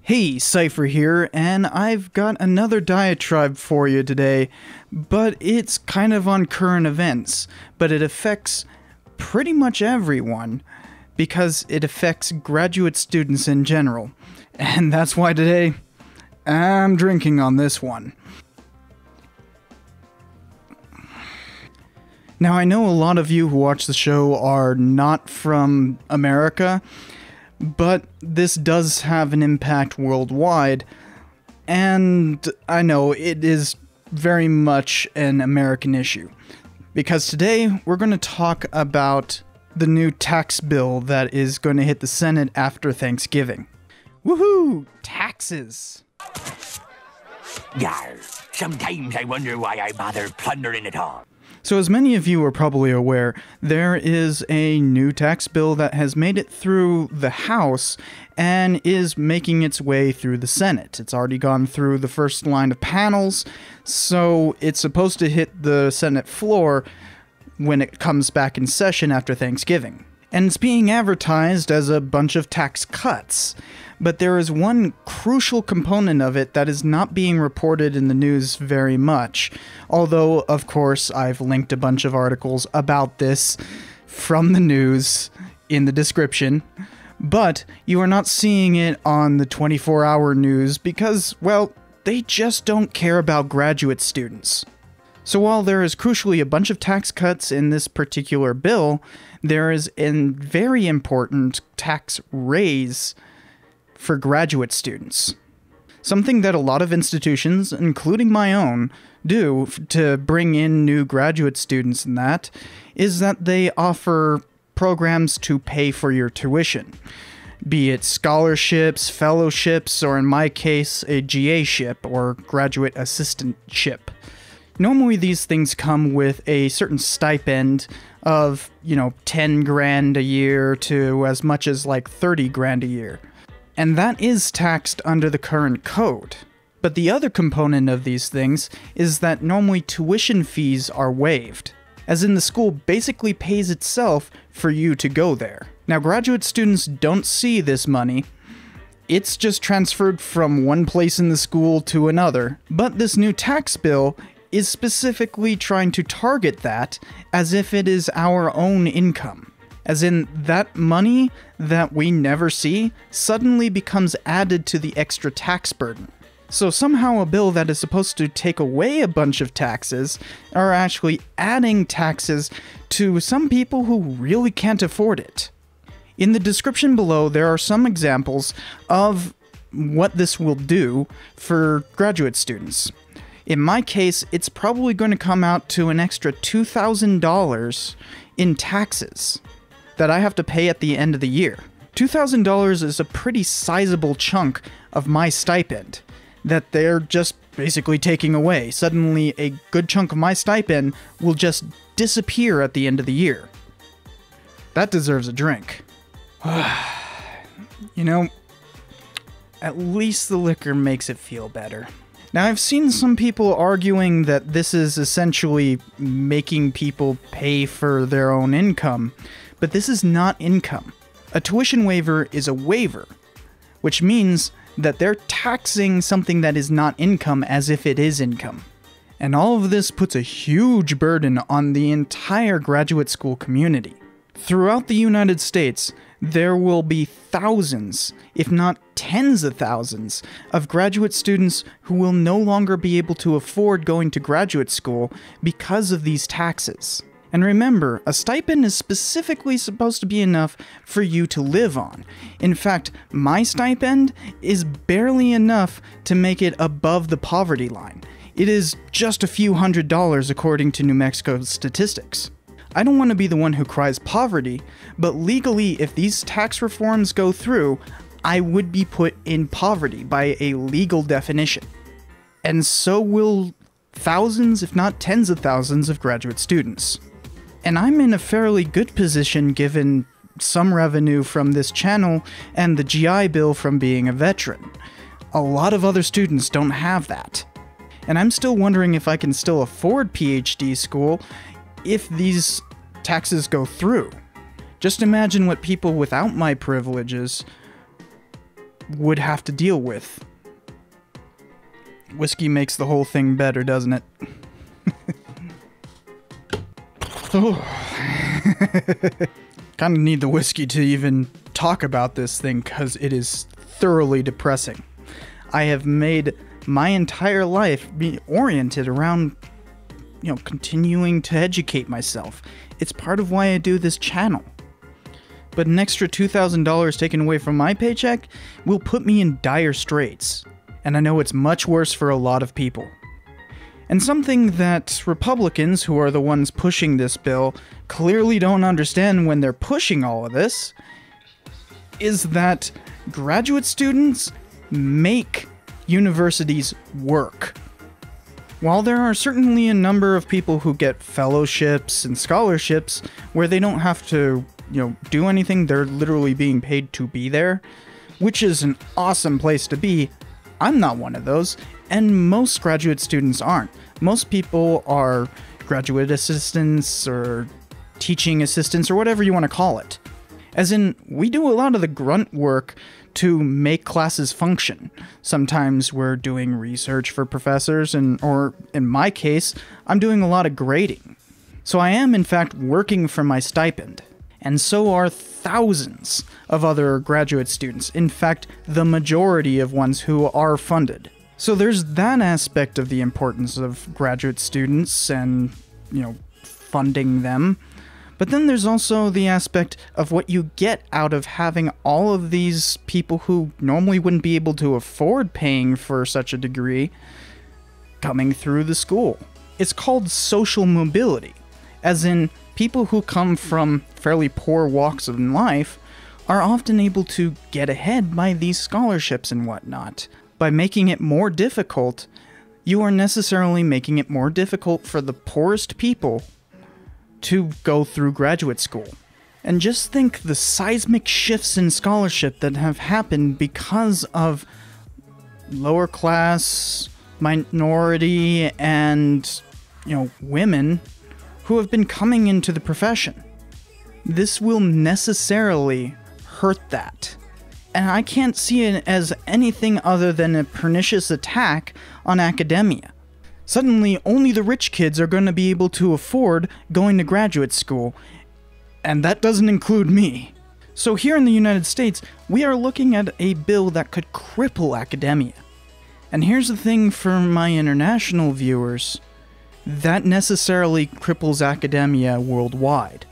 Hey, Cypher here, and I've got another diatribe for you today, but it's kind of on current events, but it affects pretty much everyone, because it affects graduate students in general, and that's why today, I'm drinking on this one. Now, I know a lot of you who watch the show are not from America, but this does have an impact worldwide, and I know it is very much an American issue. Because today, we're going to talk about the new tax bill that is going to hit the Senate after Thanksgiving. Woohoo! Taxes! Yar, sometimes I wonder why I bother plundering at all. So as many of you are probably aware, there is a new tax bill that has made it through the House and is making its way through the Senate. It's already gone through the first line of panels, so it's supposed to hit the Senate floor when it comes back in session after Thanksgiving. And it's being advertised as a bunch of tax cuts. But there is one crucial component of it that is not being reported in the news very much. Although, of course, I've linked a bunch of articles about this from the news in the description. But you are not seeing it on the 24-hour news because, well, they just don't care about graduate students. So while there is crucially a bunch of tax cuts in this particular bill, there is a very important tax raise for graduate students. Something that a lot of institutions, including my own, do to bring in new graduate students and that, is that they offer programs to pay for your tuition. Be it scholarships, fellowships, or in my case, a GA-ship, or graduate assistantship. Normally these things come with a certain stipend of, 10 grand a year to as much as like 30 grand a year. And that is taxed under the current code. But the other component of these things is that normally tuition fees are waived, as in the school basically pays itself for you to go there. Now, graduate students don't see this money. It's just transferred from one place in the school to another. But this new tax bill is specifically trying to target that as if it is our own income. As in, that money that we never see suddenly becomes added to the extra tax burden. So somehow a bill that is supposed to take away a bunch of taxes are actually adding taxes to some people who really can't afford it. In the description below, there are some examples of what this will do for graduate students. In my case, it's probably going to come out to an extra $2,000 in taxes that I have to pay at the end of the year. $2,000 is a pretty sizable chunk of my stipend that they're just basically taking away. Suddenly, a good chunk of my stipend will just disappear at the end of the year. That deserves a drink. At least the liquor makes it feel better. Now, I've seen some people arguing that this is essentially making people pay for their own income, but this is not income. A tuition waiver is a waiver, which means that they're taxing something that is not income as if it is income. And all of this puts a huge burden on the entire graduate school community. Throughout the United States, there will be thousands, if not tens of thousands, of graduate students who will no longer be able to afford going to graduate school because of these taxes. And remember, a stipend is specifically supposed to be enough for you to live on. In fact, my stipend is barely enough to make it above the poverty line. It is just a few $100s according to New Mexico's statistics. I don't want to be the one who cries poverty, but legally, if these tax reforms go through, I would be put in poverty by a legal definition. And so will thousands, if not tens of thousands, of graduate students. And I'm in a fairly good position given some revenue from this channel and the GI Bill from being a veteran. A lot of other students don't have that. And I'm still wondering if I can still afford PhD school if these taxes go through. Just imagine what people without my privileges would have to deal with. Whiskey makes the whole thing better, doesn't it? Kind of need the whiskey to even talk about this thing because it is thoroughly depressing. I have made my entire life be oriented around, continuing to educate myself. It's part of why I do this channel. But an extra $2,000 taken away from my paycheck will put me in dire straits. And I know it's much worse for a lot of people. And something that Republicans, who are the ones pushing this bill, clearly don't understand when they're pushing all of this, is that graduate students make universities work. While there are certainly a number of people who get fellowships and scholarships where they don't have to, do anything, they're literally being paid to be there, which is an awesome place to be, I'm not one of those, and most graduate students aren't. Most people are graduate assistants or teaching assistants or whatever you want to call it. As in, we do a lot of the grunt work to make classes function. Sometimes we're doing research for professors, or in my case, I'm doing a lot of grading. So I am in fact working for my stipend. And so are thousands of other graduate students. In fact, the majority of ones who are funded. So there's that aspect of the importance of graduate students and, funding them. But then there's also the aspect of what you get out of having all of these people who normally wouldn't be able to afford paying for such a degree coming through the school. It's called social mobility, as in people who come from fairly poor walks of life are often able to get ahead by these scholarships and whatnot. By making it more difficult, you are necessarily making it more difficult for the poorest people to go through graduate school. And just think the seismic shifts in scholarship that have happened because of lower class, minority, and, women who have been coming into the profession. This will necessarily hurt that. And I can't see it as anything other than a pernicious attack on academia. Suddenly, only the rich kids are going to be able to afford going to graduate school, and that doesn't include me. So here in the United States, we are looking at a bill that could cripple academia. And here's the thing for my international viewers, that necessarily cripples academia worldwide.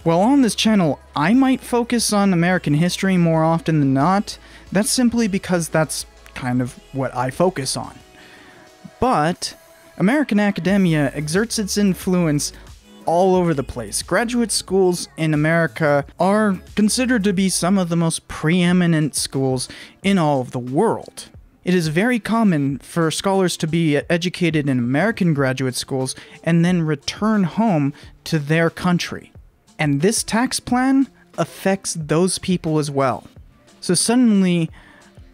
While on this channel, I might focus on American history more often than not, that's simply because that's kind of what I focus on. But American academia exerts its influence all over the place. Graduate schools in America are considered to be some of the most preeminent schools in all of the world. It is very common for scholars to be educated in American graduate schools and then return home to their country. And this tax plan affects those people as well. So suddenly,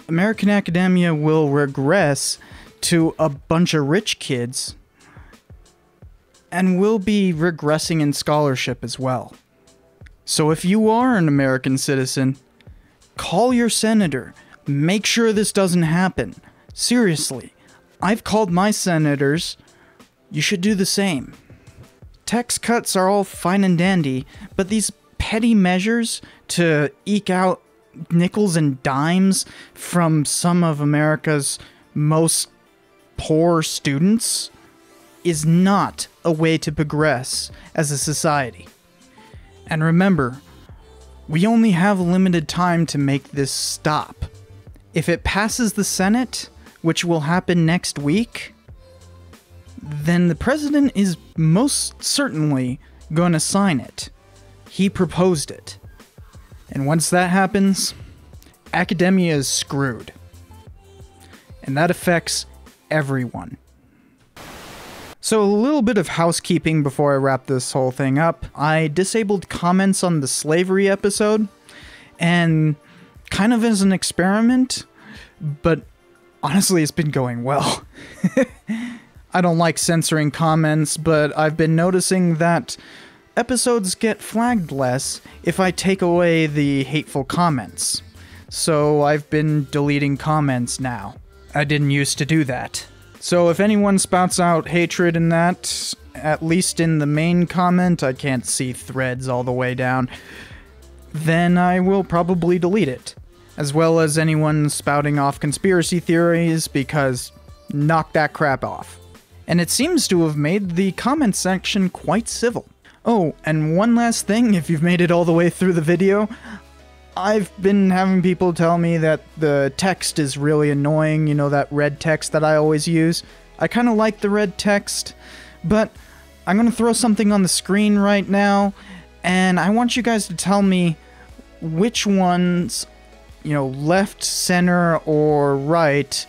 American academia will regress to a bunch of rich kids and will be regressing in scholarship as well. So if you are an American citizen, call your senator. Make sure this doesn't happen. Seriously, I've called my senators. You should do the same. Tax cuts are all fine and dandy, but these petty measures to eke out nickels and dimes from some of America's most poor students is not a way to progress as a society. And remember, we only have limited time to make this stop. If it passes the Senate, which will happen next week, then the president is most certainly going to sign it. He proposed it. And once that happens, academia is screwed. And that affects everyone. So a little bit of housekeeping before I wrap this whole thing up. I disabled comments on the slavery episode, and kind of as an experiment, but honestly it's been going well. I don't like censoring comments, but I've been noticing that episodes get flagged less if I take away the hateful comments. so I've been deleting comments now. I didn't used to do that. So if anyone spouts out hatred in that, at least in the main comment, I can't see threads all the way down, then I will probably delete it. As well as anyone spouting off conspiracy theories, because knock that crap off. And it seems to have made the comment section quite civil. Oh, and one last thing, if you've made it all the way through the video, I've been having people tell me that the text is really annoying, you know, that red text that I always use. I kind of like the red text, but I'm going to throw something on the screen right now, and I want you guys to tell me which ones, you know, left, center, or right,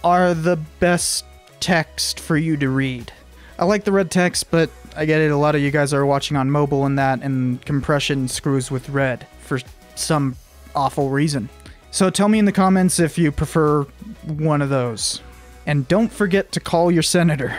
are the best text for you to read. I like the red text, but I get it, a lot of you guys are watching on mobile and compression screws with red for some awful reason. So tell me in the comments if you prefer one of those. And don't forget to call your senator.